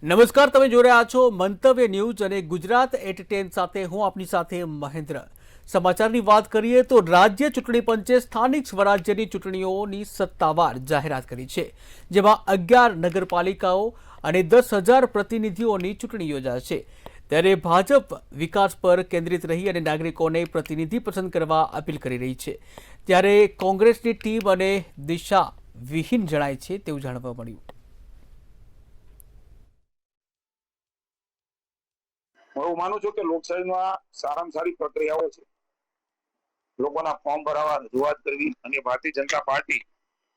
નમસ્કાર, તમે જોઈ રહ્યા છો મંતવ્ય ન્યૂઝ અને ગુજરાત એટ 10 સાથે હું આપની સાથે મહેન્દ્ર। સમાચારની વાત કરીએ તો રાજ્ય ચૂંટણી પંચે સ્થાનિક સ્વરાજ્યની ચૂંટણીઓની સત્તાવાર જાહેરાત કરી છે, જેમાં 11 નગરપાલિકાઓ અને 10,000 પ્રતિનિધિઓની ચૂંટણી યોજાશે। ત્યારે ભાજપ વિકાસ પર કેન્દ્રિત રહી અને નાગરિકોને પ્રતિનિધિ પસંદ કરવા અપીલ કરી રહી છે, ત્યારે કોંગ્રેસની ટીમ અને દિશા વિહીન જણાય છે તેવું જાણવા મળ્યું। હું માનું છું કે લોકશાહીમાં સારામાં સારી પ્રક્રિયાઓ છે, લોકોના ફોર્મ ભરાવા, રજૂઆત કરવી, અને ભારતીય જનતા પાર્ટી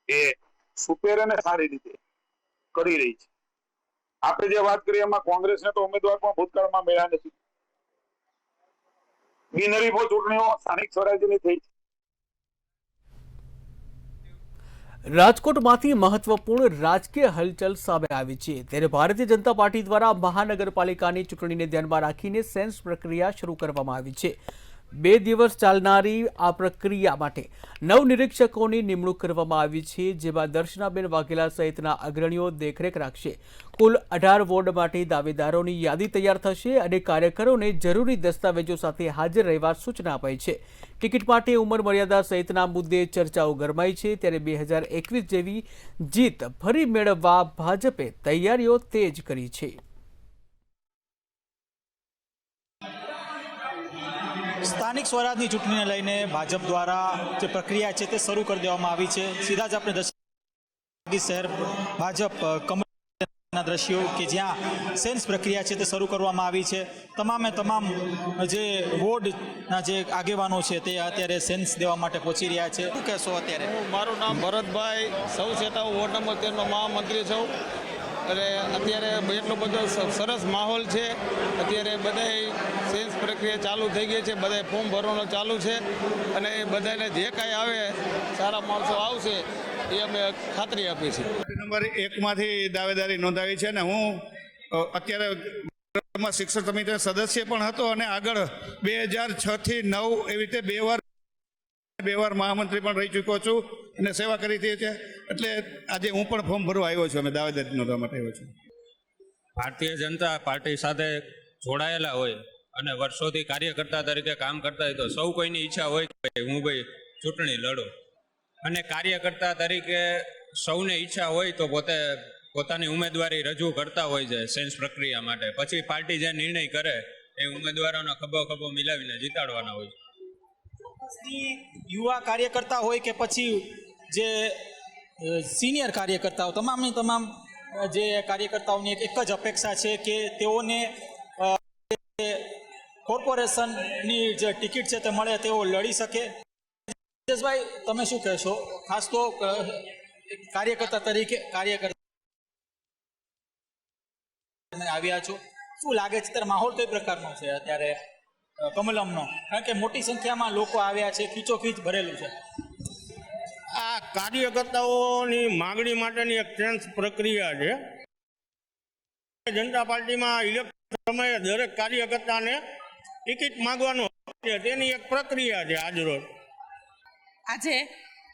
એ સુપેરે અને સારી રીતે કરી રહી છે। આપણે જે વાત કરીએ એમાં કોંગ્રેસને તો ઉમેદવાર પણ ભૂતકાળમાં મળ્યા નથી। બિનહરીફો ચૂંટણીઓ સ્થાનિક સ્વરાજ્યની થઈ છે। રાજકોટમાંથી મહત્વપૂર્ણ રાજકીય હલચલ સામે આવી છે, ત્યારે ભારતીય જનતા પાર્ટી દ્વારા મહાનગરપાલિકાની ચૂંટણીને ધ્યાનમાં રાખીને સેન્સ પ્રક્રિયા શરૂ કરવામાં આવી છે। 2 દિવસ ચાલનારી આ પ્રક્રિયા માટે 9 નિરીક્ષકોની નિમણૂક કરવામાં આવી છે, જેમાં દર્શનાબેન વાઘેલા સહિતના અગ્રણીઓ દેખરેખ રાખશે। કુલ 18 વોર્ડ માટે દાવેદારોની યાદી તૈયાર થશે અને કાર્યકરોને જરૂરી દસ્તાવેજો સાથે હાજર રહેવા સૂચના અપાઈ છે। ટિકિટ માટે ઉંમર મર્યાદા સહિતના મુદ્દે ચર્ચાઓ ગરમાઈ છે, ત્યારે 2021 જેવી જીત ફરી મેળવવા ભાજપે તૈયારીઓ તેજ કરી છે। સ્થાનિક સ્વરાજની ચૂંટણીને લઈને ભાજપ દ્વારા જે પ્રક્રિયા છે તે શરૂ કરી દેવામાં આવી છે। સીધા જ આપણે શહેર ભાજપ કમલના દ્રશ્યો કે જ્યાં સેન્સ પ્રક્રિયા છે તે શરૂ કરવામાં આવી છે। તમામે તમામ જે વોર્ડના જે આગેવાનો છે તે અત્યારે સેન્સ દેવા માટે પહોંચી રહ્યા છે। શું કહેશો અત્યારે? મારું નામ ભરતભાઈ સૌ છેતા, હું વોર્ડ નંબર 13નો મહામંત્રી છું। અને અત્યારે એટલો બધો સરસ માહોલ છે। અત્યારે બધાય સેન્સ પ્રક્રિયા ચાલુ થઈ ગઈ છે, બધાય ફોર્મ ભરવાનું ચાલુ છે, અને બધાને જે કાંઈ આવે સારા માણસો આવશે એ અમે ખાતરી આપી છે। નંબર 1માંથી દાવેદારી નોંધાવી છે ને હું અત્યારે શિક્ષક સમિતિના સદસ્ય પણ હતો અને આગળ 2006 થી 9 એવી રીતે બે વાર મહામંત્રી પણ રહી ચૂક્યો છું અને સેવા કરી છે। એટલે આજે હું પણ ફોર્મ ભરવા આવ્યો છું અને દાવેદારી નોંધવા માટે આવ્યો છું। ભારતીય જનતા પાર્ટી સાથે જોડાયેલા હોય અને વર્ષોથી કાર્યકર્તા તરીકે કામ કરતા હોય તો સૌ કોઈની ઈચ્છા હોય કે હું ભાઈ ચૂંટણી લડું, અને કાર્યકર્તા તરીકે સૌને ઈચ્છા હોય તો પોતાની ઉમેદવારી રજૂ કરતા હોય છે સેન્સ પ્રક્રિયા માટે। પછી પાર્ટી જે નિર્ણય કરે એ ઉમેદવારોનો ખભો મિલાવીને જીતાડવાના હોય છે। યુવા કાર્યકર્તા હોય કે પછી જે સિનિયર કાર્યકર્તાઓ, તમામ જે કાર્યકર્તાઓની એક જ અપેક્ષા છે કે તેઓને કોર્પોરેશનની જે ટિકિટ છે તે મળે, તેઓ લડી શકે। રાજેશભાઈ, તમે શું કહેશો? ખાસ તો કાર્યકર્તા તરીકે આવ્યા છો, શું લાગે છે ત્યારે માહોલ કઈ પ્રકારનો છે અત્યારે કમલમનો? કારણ કે મોટી સંખ્યામાં લોકો આવ્યા છે, ખીચોખીચ ભરેલું છે। આ કાર્યકર્તાઓની માંગણી માટેની એક સેન્સ પ્રક્રિયા છે। જનતા પાર્ટીમાં ઇલેક્શન સમયે દરેક કાર્યકર્તાને ટિકિટ માંગવાનો છે, તેની એક પ્રક્રિયા છે આજરોજ। આજે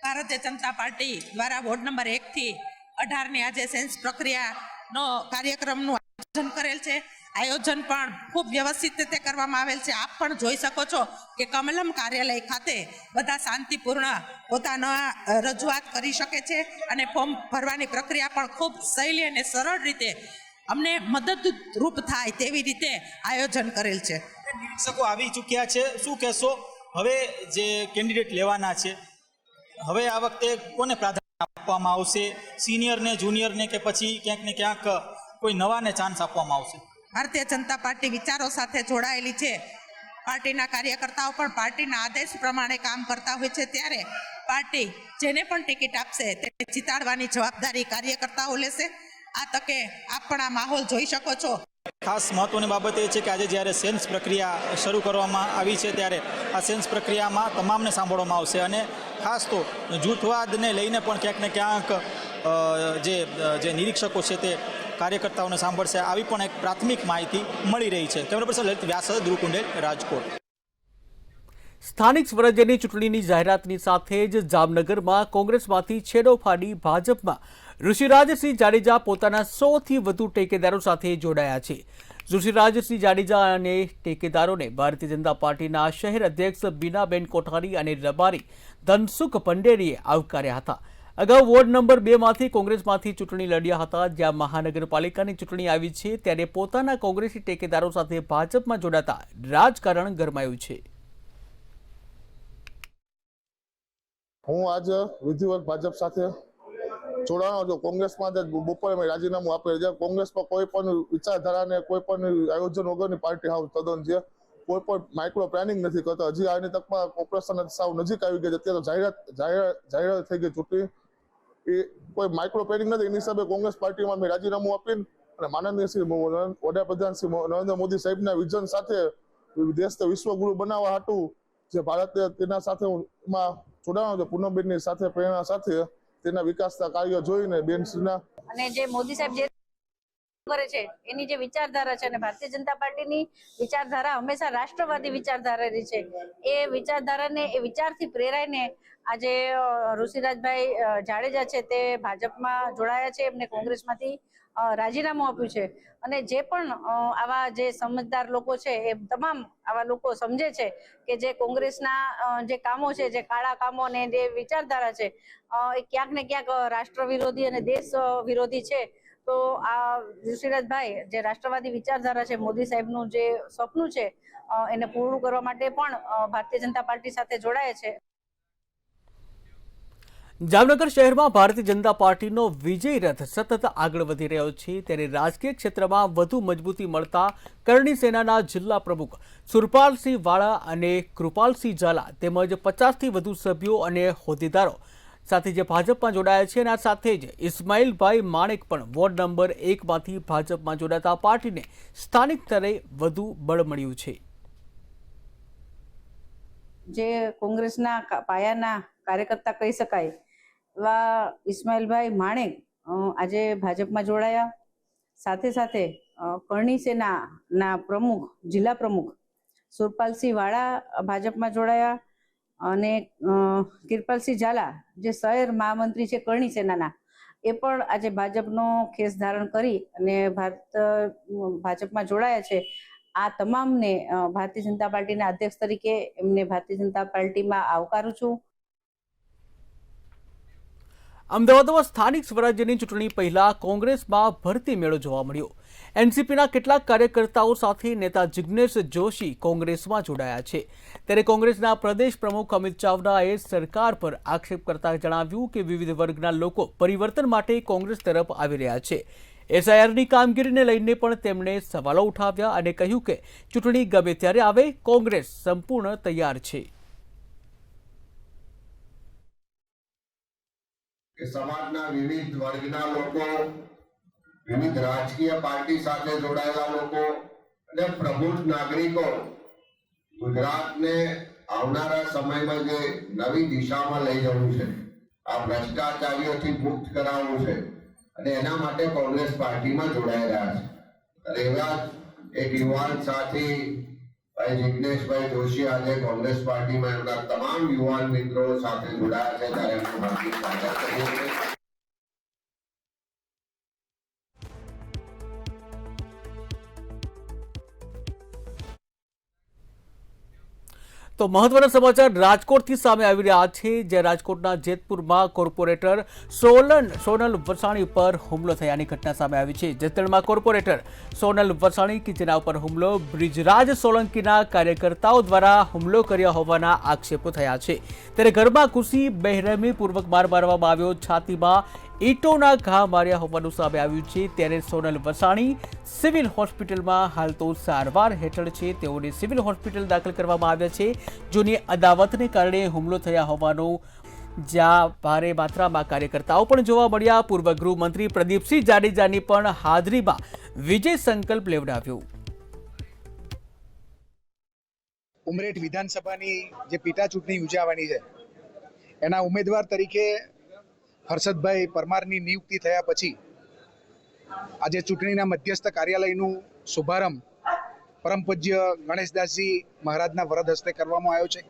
ભારતીય જનતા પાર્ટી દ્વારા વોર્ડ નંબર 1 થી 18ની આજે સેન્સ પ્રક્રિયાનો કાર્યક્રમનું આયોજન કરેલ છે। આયોજન પણ ખૂબ વ્યવસ્થિત રીતે કરવામાં આવેલ છે। આપ પણ જોઈ શકો છો કે કમલમ કાર્યાલય ખાતે બધા શાંતિપૂર્ણ પોતાના રજૂઆત કરી શકે છે, અને ફોર્મ ભરવાની પ્રક્રિયા પણ ખૂબ સહેલી અને સરળ રીતે અમને મદદરૂપ થાય તેવી રીતે આયોજન કરેલ છે। નિરીક્ષકો આવી ચૂક્યા છે, શું કહેશો? હવે જે કેન્ડિડેટ લેવાના છે, હવે આ વખતે કોને પ્રાધાન્ય આપવામાં આવશે? સિનિયરને, જુનિયરને, કે પછી ક્યાંક ને ક્યાંક કોઈ નવાને ચાન્સ આપવામાં આવશે? ભારતીય જનતા પાર્ટી વિચારો સાથે જોડાયેલી છે। પાર્ટીના કાર્યકર્તાઓ પણ પાર્ટીના આદેશ પ્રમાણે કામ કરતા હોય છે, ત્યારે પાર્ટી જેને પણ ટિકિટ આપશે તેને જીતાડવાની જવાબદારી કાર્યકર્તાઓ લેશે। આ તકે આપ પણ આ માહોલ જોઈ શકો છો। ખાસ મહત્વની બાબત એ છે કે આજે જ્યારે સેન્સ પ્રક્રિયા શરૂ કરવામાં આવી છે, ત્યારે આ સેન્સ પ્રક્રિયામાં તમામને સાંભળવામાં આવશે, અને ખાસ તો જૂથવાદને લઈને પણ ક્યાંક ને ક્યાંક જે નિરીક્ષકો છે તે કાર્યકર્તાઓને સાંભળશે, આવી પણ એક પ્રાથમિક માહિતી મળી રહી છે। કેમેરા પર્સન લલિત વ્યાસ, ધ્રુવ કુંડેલ, રાજકોટ। સ્થાનિક સ્વરાજ્યની ચૂંટણીની જાહેરાતની સાથે જ જામનગરમાં કોંગ્રેસમાંથી છેડો ફાડી ભાજપમાં ઋષિરાજસિંહ જાડેજા પોતાના 100થી વધુ ટેકેદારો સાથે જોડાયા છે. ઋષિરાજસિંહ જાડેજા અને ટેકેદારોને ભારતીય જનતા પાર્ટીના શહેર અધ્યક્ષ બીનાબેન કોઠારી અને રબારી ધનસુખ પંડેરીએ આવકાર્યા હતા. અગાઉ વોર્ડ નંબર 2માંથી કોંગ્રેસમાંથી ચૂંટણી લડ્યા હતા. જ્યાં મહાનગરપાલિકાની ચૂંટણી આવી છે ત્યારે પોતાના કોંગ્રેસી ટેકેદારો સાથે ભાજપમાં જોડાતા રાજકારણ ગરમાયું છે. હું આજે વિધિવત ભાજપ સાથે જોડાણો છું. કોંગ્રેસમાં બપોરે મેં રાજીનામું આપેલ છે. કોંગ્રેસમાં કોઈ પણ વિચારધારાને કોઈ પણ આયોજન વગરની પાર્ટી હાવ તદ્દન છે. કોઈ પણ માઇક્રો પ્લાનિંગ નથી કરતા. હજી આની તકમાં ઓપરેશન સાવ નજીક આવી ગઈ છે. અત્યારે તો જાહેરાત થઈ ગઈ ચૂંટણી. એ કોઈ માઇક્રો પ્લાનિંગ નથી. એની હિસાબે કોંગ્રેસ પાર્ટીમાં મેં રાજીનામું આપીને અને માનનીય શ્રી વડાપ્રધાન શ્રી નરેન્દ્ર મોદી સાહેબના વિઝન સાથે દેશને વિશ્વગુરુ બનાવવા હાટુ જે ભારત તેના સાથે માં જોડાણો છે. પૂનમબેનની સાથે પ્રેરણા સાથે તેના વિકાસના કાર્ય જોઈને બેનશ્રીના અને જે મોદી સાહેબ જે કરે છે એની જે વિચારધારા છે અને ભારતીય જનતા પાર્ટીની વિચારધારા હંમેશા રાષ્ટ્રવાદી વિચારધારાની છે. એ વિચારધારાને એ વિચારથી પ્રેરાઈને આજે ઋષિરાજભાઈ જાડેજા છે તે ભાજપમાં જોડાયા છે. એમને કોંગ્રેસમાંથી રાજીનામું આપ્યું છે અને જે પણ આવા જે સમજદાર લોકો છે એ તમામ આવા લોકો સમજે છે કે જે કોંગ્રેસના જે કામો છે, જે કાળા કામો અને જે વિચારધારા છે એ ક્યાંક ને ક્યાંક રાષ્ટ્ર વિરોધી અને દેશ વિરોધી છે. તો આ ઋષિરાજભાઈ જે રાષ્ટ્રવાદી વિચારધારા છે, મોદી સાહેબનું જે સપનું છે એને પૂરું કરવા માટે પણ ભારતીય જનતા પાર્ટી સાથે જોડાયા છે. જામનગર શહેરમાં ભારતીય જનતા પાર્ટીનો વિજય રથ સતત આગળ વધી રહ્યો છે. ત્યારે રાજકીય ક્ષેત્રમાં વધુ મજબૂતી મળતા કરણી સેનાના જિલ્લા પ્રમુખ સુરપાલસિંહ વાળા અને કૃપાલસિંહ ઝાલા તેમજ 50થી વધુ સભ્યો અને હોદ્દેદારો સાથે જે ભાજપમાં જોડાયા છે અને આ સાથે જ ઇસ્માઇલભાઈ માણેક પણ વોર્ડ નંબર 1માંથી ભાજપમાં જોડાતા પાર્ટીને સ્થાનિક સ્તરે વધુ બળ મળ્યું છે. જે કોંગ્રેસના પાયાના કાર્યકર્તા કહી શકાય એવા ઇસ્માઇલભાઈ માણેક આજે ભાજપમાં જોડાયા. સાથે સાથે કરણી સેનાના પ્રમુખ જિલ્લા પ્રમુખ સુરપાલસિંહ વાળા ભાજપમાં જોડાયા અને કિરપાલસિંહ ઝાલા જે શહેર મહામંત્રી છે કરણી સેનાના એ પણ આજે ભાજપનો ખેસ ધારણ કરી અને ભાજપમાં જોડાયા છે. આ તમામને ભારતીય જનતા પાર્ટીના અધ્યક્ષ તરીકે એમને ભારતીય જનતા પાર્ટીમાં આવકારું છું. અમદાવાદમાં સ્થાનિક સ્વરાજ્યની ચૂંટણી પહેલા કોંગ્રેસમાં ભરતી મેળો જોવા મળ્યો. એનસીપીના કેટલાક કાર્યકર્તાઓ સાથે નેતા જિગ્નેશ જોશી કોંગ્રેસમાં જોડાયા છે. ત્યારે કોંગ્રેસના પ્રદેશ પ્રમુખ અમિત ચાવડાએ સરકાર પર આક્ષેપ કરતા જણાવ્યું કે વિવિધ વર્ગના લોકો પરિવર્તન માટે કોંગ્રેસ તરફ આવી રહ્યા છે. એસઆઈઆરની કામગીરીને લઈને પણ તેમણે સવાલો ઉઠાવ્યા અને કહ્યું કે ચૂંટણી ગમે ત્યારે આવે, કોંગ્રેસ સંપૂર્ણ તૈયાર છે. કે સમાજના વિવિધ વર્ગના લોકો, વિવિધ રાજકીય પાર્ટી સાથે જોડાયેલા લોકો અને પ્રબુદ્ધ નાગરિકો ગુજરાતને આવનારા સમયમાં જે નવી દિશામાં લઈ જવું છે, આ ભ્રષ્ટાચારીઓથી મુક્ત કરાવવું છે અને એના માટે કોંગ્રેસ પાર્ટીમાં જોડાઈ રહ્યા છે. અને એવા એક યુવાન સાથી ભાઈ જિગ્નેશભાઈ જોશી આજે કોંગ્રેસ પાર્ટીમાં એમના તમામ યુવાન મિત્રો સાથે જોડાયા છે ત્યારે એમનું હાર્દિક સ્વાગત કરીએ છીએ. તો મહત્વના સમાચાર રાજકોટથી સામે આવી રહ્યા છે. જે રાજકોટના જેતપુરમાં કોર્પોરેટર સોનલ વસાણી પર હુમલો થયાની ઘટના સામે આવી છે. જેતપુરમાં કોર્પોરેટર સોનલ વસાણી કે જેના ઉપર હુમલો બ્રિજરાજ સોલંકીના કાર્યકર્તાઓ દ્વારા હુમલો કર્યા હોવાના આક્ષેપો થયા છે. ત્યારે ઘરમાં ઘૂસી બેરહેમીપૂર્વક માર મારવામાં આવ્યો. છાતીમાં ઈંટોના ઘા માર્યા હોવાનું સામે આવ્યું છે. ત્યારે સોનલ વસાણી સિવિલ હોસ્પિટલમાં હાલ તો સારવાર હેઠળ છે. તેઓને સિવિલ હોસ્પિટલ દાખલ કરવામાં આવ્યા છે. જૂની અદાવતને કારણે હુમલો થયા હોવાનું જ્યાં ભારે માત્રામાં કાર્યકર્તાઓ પણ જોવા મળ્યા. પૂર્વ ગૃહમંત્રી પ્રદીપસિંહ જાડેજાની પણ હાજરીમાં વિજય સંકલ્પ લેવડાવ્યો. ઉમરેઠ વિધાનસભાની જે પેટા ચૂંટણી યોજાવાની છે એના ઉમેદવાર તરીકે હર્ષદભાઈ પરમારની નિયુક્તિ થયા પછી આજે ચૂંટણીના મધ્યસ્થ કાર્યાલયનું શુભારંભ પરમ પૂજ્ય ગણેશદાસજી મહારાજના વરદ હસ્તે કરવામાં આવ્યો છે.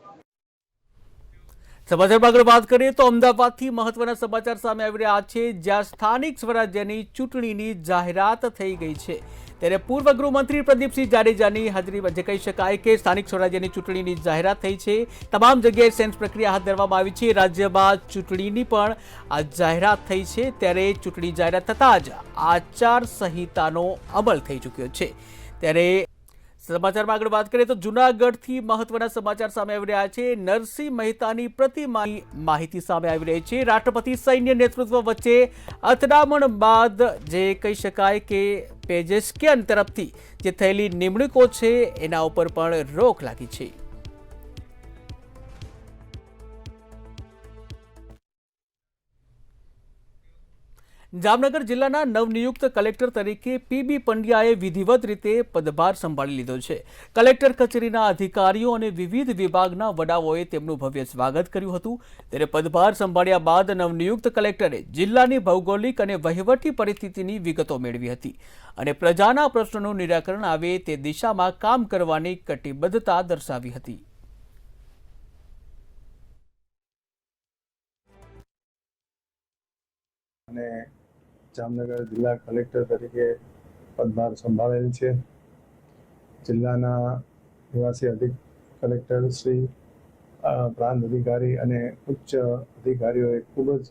સમાચારમાં આગળ વાત કરીએ તો અમદાવાદથી મહત્વના સમાચાર સામે આવી રહ્યા છે, જ્યાં સ્થાનિક સ્વરાજ્યની ચૂંટણીની જાહેરાત થઈ ગઈ છે। ત્યારે પૂર્વ ગૃહમંત્રી પ્રદીપસિંહ જાડેજાની હાજરીમાં જે કહી શકાય કે સ્થાનિક સ્વરાજ્યની ચૂંટણીની જાહેરાત થઈ છે। તમામ જગ્યાએ સેન્સ પ્રક્રિયા હાથ ધરવામાં આવી છે। રાજ્યમાં ચૂંટણીની પણ આ જાહેરાત થઈ છે। ત્યારે ચૂંટણી જાહેરાત થતાં જ આચાર સંહિતાનો અમલ થઈ ચૂક્યો છે। ત્યારે સમાચારમાં આગળ વાત કરીએ તો જૂનાગઢથી મહત્વના સમાચાર સામે આવી રહ્યા છે। નરસિંહ મહેતાની પ્રતિમાની માહિતી સામે આવી રહી છે। રાષ્ટ્રપતિ સૈન્ય નેતૃત્વ વચ્ચે અથડામણ બાદ જે કહી શકાય કે પેજેસ્કિયન તરફથી જે થયેલી નિમણૂકો છે એના ઉપર પણ રોક લાગી છે। જામનગર જિલ્લાના નવનિયુક્ત કલેક્ટર તરીકે પીબી પંડ્યાએ વિધિવત રીતે પદભાર સંભાળી લીધો છે। કલેક્ટર કચેરીના અધિકારીઓ અને વિવિધ વિભાગના વડાઓએ તેમનું ભવ્ય સ્વાગત કર્યું હતું। ત્યારે પદભાર સંભાળ્યા બાદ નવનિયુક્ત કલેક્ટરે જિલ્લાની ભૌગોલિક અને વહીવટી પરિસ્થિતિની વિગતો મેળવી હતી અને પ્રજાના પ્રશ્નોનું નિરાકરણ આવે તે દિશામાં કામ કરવાની કટિબદ્ધતા દર્શાવી હતી। અને જામનગર જિલ્લા કલેક્ટર તરીકે પદભાર સંભાળેલ છે। જિલ્લાના નિવાસી કલેક્ટર શ્રી, પ્રાંત અધિકારી અને ઉચ્ચ અધિકારીઓએ ખૂબ જ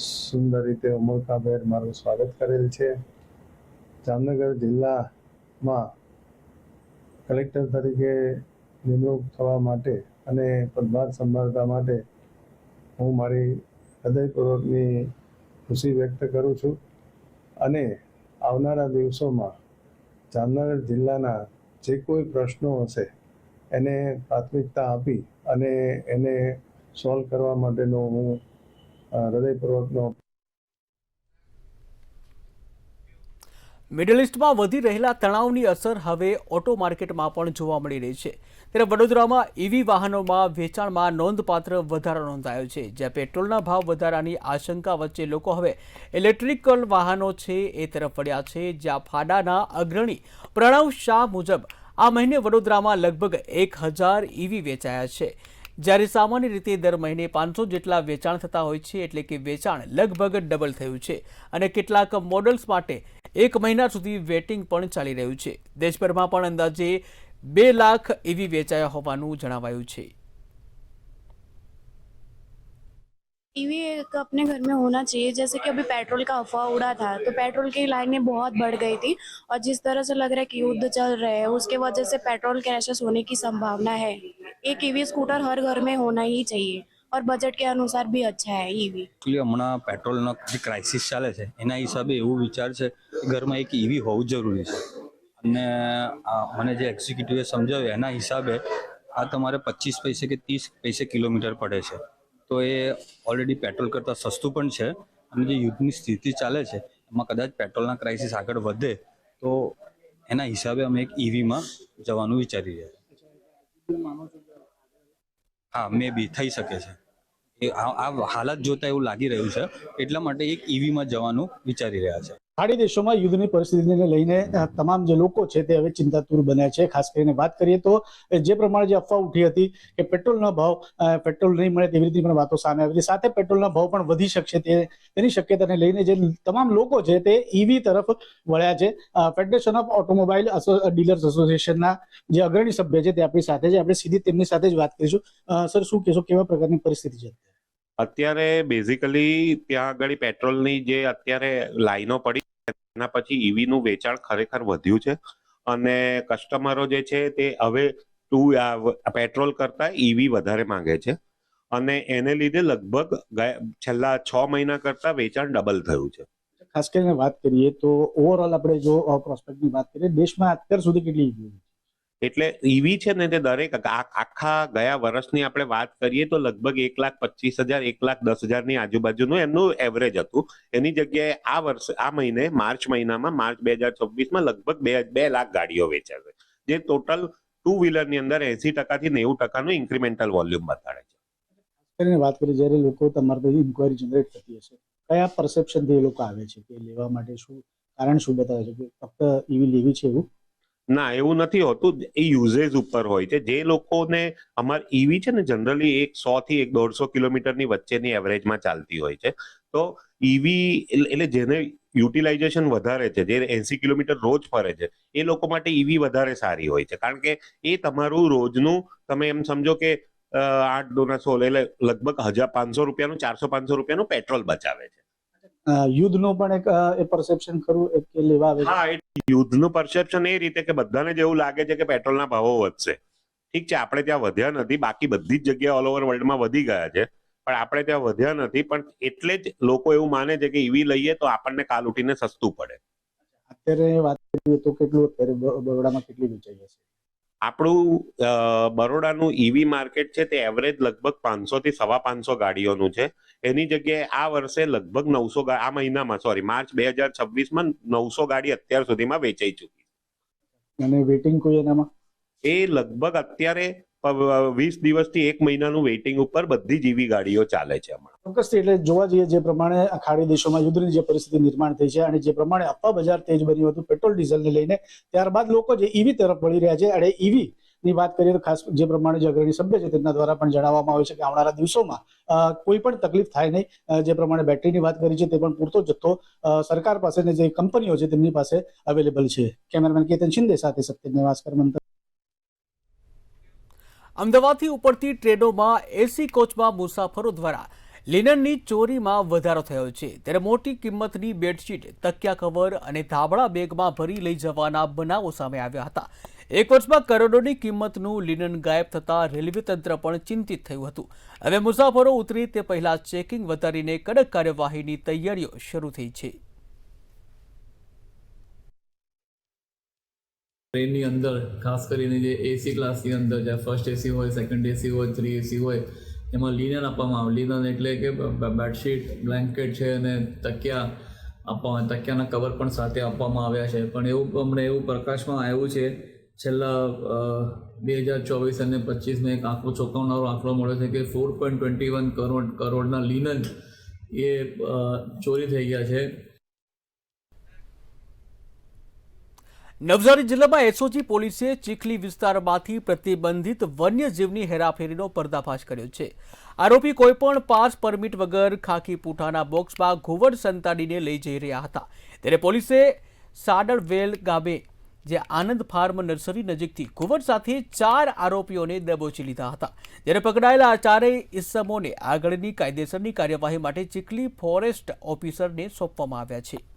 સુંદર રીતે ઉમળકાભેર મારું સ્વાગત કરેલ છે। જામનગર જિલ્લામાં કલેક્ટર તરીકે નિમણૂક થવા માટે અને પદભાર સંભાળવા માટે હું મારી હૃદયપૂર્વકની ખુશી વ્યક્ત કરું છું અને આવનારા દિવસોમાં જામનગર જિલ્લાના જે કોઈ પ્રશ્નો હશે એને પ્રાથમિકતા આપી અને એને સોલ્વ કરવા માટેનો હું હૃદયપૂર્વકનો મિડલ ઇસ્ટમાં વધી રહેલા તણાવની અસર હવે ઓટો માર્કેટમાં પણ જોવા મળી રહી છે। ત્યારે વડોદરામાં ઈવી વાહનોમાં વેચાણમાં નોંધપાત્ર વધારો નોંધાયો છે, જ્યાં પેટ્રોલના ભાવ વધારાની આશંકા વચ્ચે લોકો હવે ઇલેક્ટ્રિકલ વાહનો છે એ તરફ વળ્યા છે। જ્યાં ફાડાના અગ્રણી પ્રણવ શાહ મુજબ આ મહિને વડોદરામાં લગભગ 1000 ઈવી વેચાયા છે, જ્યારે સામાન્ય રીતે દર મહિને 500 જેટલા વેચાણ થતા હોય છે, એટલે કે વેચાણ લગભગ ડબલ થયું છે અને કેટલાક મોડલ્સ માટે 1 મહિના સુધી વેટિંગ પણ ચાલી રહ્યું છે। દેશભરમાં પણ અંદાજે 2 લાખ ઈવી વેચાયા હોવાનું જણાવાયું છે। ईवी एक अपने घर में होना चाहिए। जैसे कि अभी पेट्रोल का अफवाह उड़ा था तो पेट्रोल की लाइनें बहुत बढ़ गई थी और जिस तरह से लग रहा है कि युद्ध चल रहे हैं उसके वजह से पेट्रोल क्रैशेस होने की संभावना है। एक ईवी स्कूटर हर घर में होना ही चाहिए और बजट के अनुसार भी अच्छा है ईवी। હમણાં પેટ્રોલનો જે ક્રાઇસિસ ચાલે છે એના હિસાબે એવું વિચાર છે કે ઘરમાં એક ઈવી હોવું જરૂરી છે અને મને જે એક્ઝિક્યુટિવે સમજાવ્યું એના હિસાબે આ તમારે 25 પૈસે કે 30 પૈસે કિલોમીટર પડે છે, તો એ ઓલરેડી પેટ્રોલ કરતાં સસ્તું પણ છે અને જે યુદ્ધની સ્થિતિ ચાલે છે એમાં કદાચ પેટ્રોલના ક્રાઇસિસ આગળ વધે તો એના હિસાબે અમે એક ઈવીમાં જવાનું વિચારી રહ્યા છીએ। હા, મે બી થઈ શકે છે। આ હાલત જોતા એવું લાગી રહ્યું છે, એટલા માટે એક ઈવીમાં જવાનું વિચારી રહ્યા છે। ખાડી દેશોમાં યુદ્ધની પરિસ્થિતિને લઈને તમામ જે લોકો છે તે હવે ચિંતાતુર બન્યા છે। ખાસ કરીને વાત કરીએ તો જે પ્રમાણે જે અફવા ઉઠી હતી કે પેટ્રોલનો ભાવ પેટ્રોલ નહીં મળે તેવી રીતે પણ વાતો સામે આવી હતી, સાથે પેટ્રોલના ભાવ પણ વધી શકશે તેની શક્યતાને લઈને જે તમામ લોકો છે તે ઈવી તરફ વળ્યા છે। ફેડરેશન ઓફ ઓટોમોબાઈલ ડીલર્સ એસોસિએશનના જે અગ્રણી સભ્ય છે તે આપણી સાથે છે, આપણે સીધી તેમની સાથે જ વાત કરીશું। સર, શું કહેશો, કેવા પ્રકારની પરિસ્થિતિ છે અત્યારે? બેઝિકલી ત્યાં આગળ પેટ્રોલની જે અત્યારે લાઈનો પડી એના પછી ઈવી નું વેચાણ ખરેખર વધ્યું છે અને કસ્ટમરો જે છે તે હવે પેટ્રોલ કરતા ઈવી વધારે માંગે છે અને એને લીધે લગભગ છેલ્લા 6 મહિના કરતા વેચાણ ડબલ થયું છે। ખાસ કરીને વાત કરીએ તો ઓવરઓલ આપણે જો પ્રોસ્પેક્ટની વાત કરીએ દેશમાં અત્યાર સુધી કેટલી ઈવી એટલે ઈવી છે ને તે દરેક આખા ગયા વર્ષની આપણે વાત કરીએ તો લગભગ 1,25,000 1,10,000 ની આજુબાજુનું એમનું એવરેજ હતું। એની જગ્યાએ આ વર્ષે આ મહિને માર્ચ 2026માં લગભગ 2 લાખ ગાડીઓ વેચાશે, જે ટોટલ 2 વ્હીલરની અંદર 80% થી 90% ઇન્ક્રીમેન્ટલ વોલ્યુમ બતાડે છે। વાત કરીએ જ્યારે લોકો તમારી ઇન્ક્વાયરી જનરેટ થતી હશે, કયા પરસેપ્શનથી એ લોકો આવે છે કે લેવા માટે, શું કારણ શું બતાવે છે કે ફક્ત ઈવી લેવી છે એવું? ના, એવું નથી હોતું. એ યુઝેજ ઉપર હોય છે. જે લોકોને અમાર ઈવી છે ને જનરલી 100 થી 150 કિલોમીટરની વચ્ચેની એવરેજમાં ચાલતી હોય છે. તો ઈવી એટલે જેને યુટિલાઇઝેશન વધારે છે, જે 80 કિલોમીટર રોજ ફરે છે, એ લોકો માટે ઈવી વધારે સારી હોય છે. કારણ કે એ તમારું રોજનું તમે એમ સમજો કે 8 દુના 16 એટલે લગભગ 1500 રૂપિયાનું 400-500 રૂપિયાનું પેટ્રોલ બચાવે છે. યુદ્ધનો પણ એક એ પરસેપ્શન ખરું એક કે લેવા આવે છે. હા, એ યુદ્ધનું પરસેપ્શન એ રીતે કે બધાને જ એવું લાગે છે કે પેટ્રોલના ભાવો વધશે. ઠીક છે, આપણે ત્યાં વધ્યા નથી, બાકી બધી જ જગ્યાએ ઓલ ઓવર વર્લ્ડમાં વધી ગયા છે, પણ આપણે ત્યાં વધ્યા નથી. પણ એટલે જ લોકો એવું માને છે કે ઈવી લઈએ તો આપણને કાલ ઉઠીને સસ્તું પડે. અત્યારે વાત કરીએ તો કેટલું અત્યારે બરોડામાં કેટલી વેચાઈ હશે? આપણું બરોડાનું ઈવી માર્કેટ છે તે એવરેજ લગભગ 500 થી 550 ગાડીઓનું છે. એની જગ્યાએ આ વર્ષે લગભગ 900 આ મહિનામાં માર્ચ 2026માં 900 ગાડી અત્યાર સુધીમાં વેચાઈ ચૂકી. અને વેટિંગ કોઈ એનામાં? એ લગભગ અત્યારે 20 દિવસથી 1 મહિનાનું વેઇટિંગ ઉપર બધી જ ઈવી ગાડીઓ ચાલે છે હમણાં. ચોક્કસથી એટલે જોવા જઈએ જે પ્રમાણે આ ખાડી દેશોમાં યુદ્ધની જે પરિસ્થિતિ નિર્માણ થઈ છે અને જે પ્રમાણે અફવા બજાર તેજ બન્યું હતું પેટ્રોલ ડીઝલને લઈને, ત્યારબાદ લોકો જે ઈવી તરફ વળી રહ્યા છે. અને ઈવી ની વાત કરીએ તો ખાસ જે પ્રમાણે જે અગ્રણી સભ્ય છે તેમના દ્વારા પણ જણાવવામાં આવ્યું છે કે આવનારા દિવસોમાં કોઈ પણ તકલીફ થાય નહીં. જે પ્રમાણે બેટરીની વાત કરી છે તે પણ પૂરતો જથ્થો સરકાર પાસે ને જે કંપનીઓ છે તેમની પાસે અવેલેબલ છે. કેમેરામેન કેતન શિંદે સાથે સત્યમ નેવાસકર મંતવ્ય. અમદાવાદથી ઉપડતી ટ્રેનોમાં એસી કોચમાં મુસાફરો દ્વારા લિનનની ચોરીમાં વધારો થયો છે. ત્યારે મોટી કિંમતની બેડશીટ, તકિયા કવર અને ધાબળા બેગમાં ભરી લઈ જવાના બનાવો સામે આવ્યા હતા. એક વર્ષમાં કરોડોની કિંમતનું લિનન ગાયબ થતાં રેલવે તંત્ર પણ ચિંતિત થયું હતું. હવે મુસાફરો ઉતરી તે પહેલા ચેકિંગ વધારીને કડક કાર્યવાહીની તૈયારીઓ શરૂ થઈ છે. ટ્રેનની અંદર ખાસ કરીને જે એસી ક્લાસની અંદર જ્યાં ફર્સ્ટ એસી હોય, સેકન્ડ એસી હોય, 3 એસી હોય, એમાં લિનન આપવામાં આવે. લિનન એટલે કે બેડશીટ, બ્લેન્કેટ છે અને તકિયા આપવામાં, તકિયાના કવર પણ સાથે આપવામાં આવ્યા છે. પણ હમણાં એવું પ્રકાશમાં આવ્યું છે છેલ્લા 2024 અને 25માં એક આંકડો ચોંકાવનારો આંકડો મળ્યો છે કે 4.21 કરોડના લિનન એ ચોરી થઈ ગયા છે. નવસારી જિલ્લામાં એસઓજી પોલીસે ચીખલી વિસ્તારમાંથી પ્રતિબંધિત વન્યજીવની હેરાફેરીનો પર્દાફાશ કર્યો છે. આરોપી કોઈપણ પાસ પરમિટ વગર ખાકી પૂઠાના બોક્સમાં ઘુવડ સંતાડીને લઈ જઈ રહ્યા હતા. ત્યારે પોલીસે સાડળવેલ ગામે જે આનંદ ફાર્મ નર્સરી નજીકથી ઘુવડ સાથે 4 આરોપીઓને દબોચી લીધા હતા. જ્યારે પકડાયેલા ચારેય ઇસમોને આગળની કાયદેસરની કાર્યવાહી માટે ચીખલી ફોરેસ્ટ ઓફિસરને સોંપવામાં આવ્યા છે.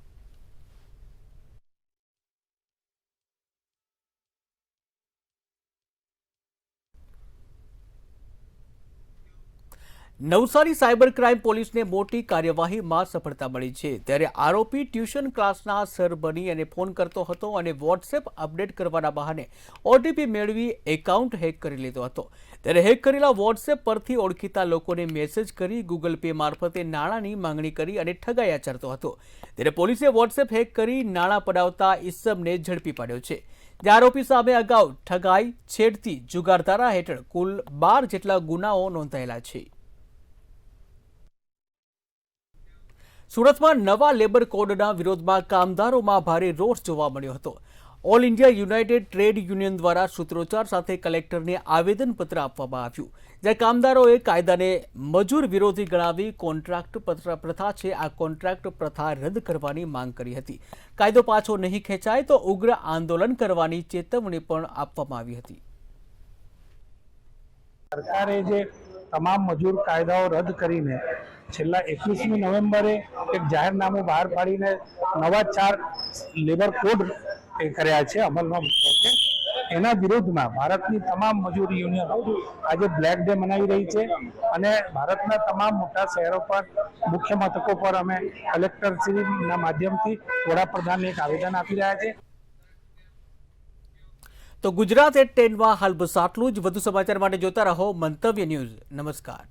નવસારી સાયબર ક્રાઇમ પોલીસને મોટી કાર્યવાહીમાં સફળતા મળી છે. ત્યારે આરોપી ટ્યુશન ક્લાસના સર બની અને ફોન કરતો હતો અને વોટ્સએપ અપડેટ કરવાના બહાને ઓટીપી મેળવી એકાઉન્ટ હેક કરી લીધો હતો. ત્યારે હેક કરેલા વોટ્સએપ પરથી ઓળખીતા લોકોને મેસેજ કરી ગૂગલ પે મારફતે નાણાંની માંગણી કરી અને ઠગાઈ આચરતો હતો. ત્યારે પોલીસે વોટ્સએપ હેક કરી નાણાં પડાવતા ઇસમને ઝડપી પાડ્યો છે. જે આરોપી સામે અગાઉ ઠગાઈ, છેડતી, જુગારધારા હેઠળ કુલ 12 જેટલા ગુનાઓ નોંધાયેલા છે. સુરતમાં નવા લેબર કોડના વિરોધમાં કામદારોમાં ભારે રોષ જોવા મળ્યો હતો. All India United trade union દ્વારા સૂત્રોચ્ચાર સાથે કલેક્ટરને આવેદનપત્ર આપવામાં આવ્યું. જ્યાં કામદારોએ કાયદાને મજૂર વિરોધી ગણાવી કોન્ટ્રાક્ટ પ્રથા છે આ કોન્ટ્રાક્ટ પ્રથા રદ કરવાની માંગ કરી હતી. કાયદો પાછો નહીં ખેંચાય તો ઉગ્ર આંદોલન કરવાની ચેતવણી પણ આપવામાં આવી હતી. સરકારે જે તમામ મજૂર કાયદાઓ રદ કરીને છેલ્લા 21મી નવેમ્બરે એક જાહેરનામું બહાર પાડીને નવા 4 લેબર કોડ કર્યા છે, અમલમાં મૂક્યા છે. એના વિરોધમાં ભારતની તમામ મજૂર યુનિયનો આજે બ્લેક ડે મનાવી રહી છે અને ભારતના તમામ મોટા શહેરો પર, મુખ્ય મથકો પર અમે કલેક્ટરશ્રીના માધ્યમથી વડાપ્રધાનને એક આવેદન આપી રહ્યા છે. તો ગુજરાત એટ 10માં હાલ બસ આટલું જ. વધુ સમાચાર માટે જોતા રહો મંતવ્ય ન્યૂઝ. નમસ્કાર.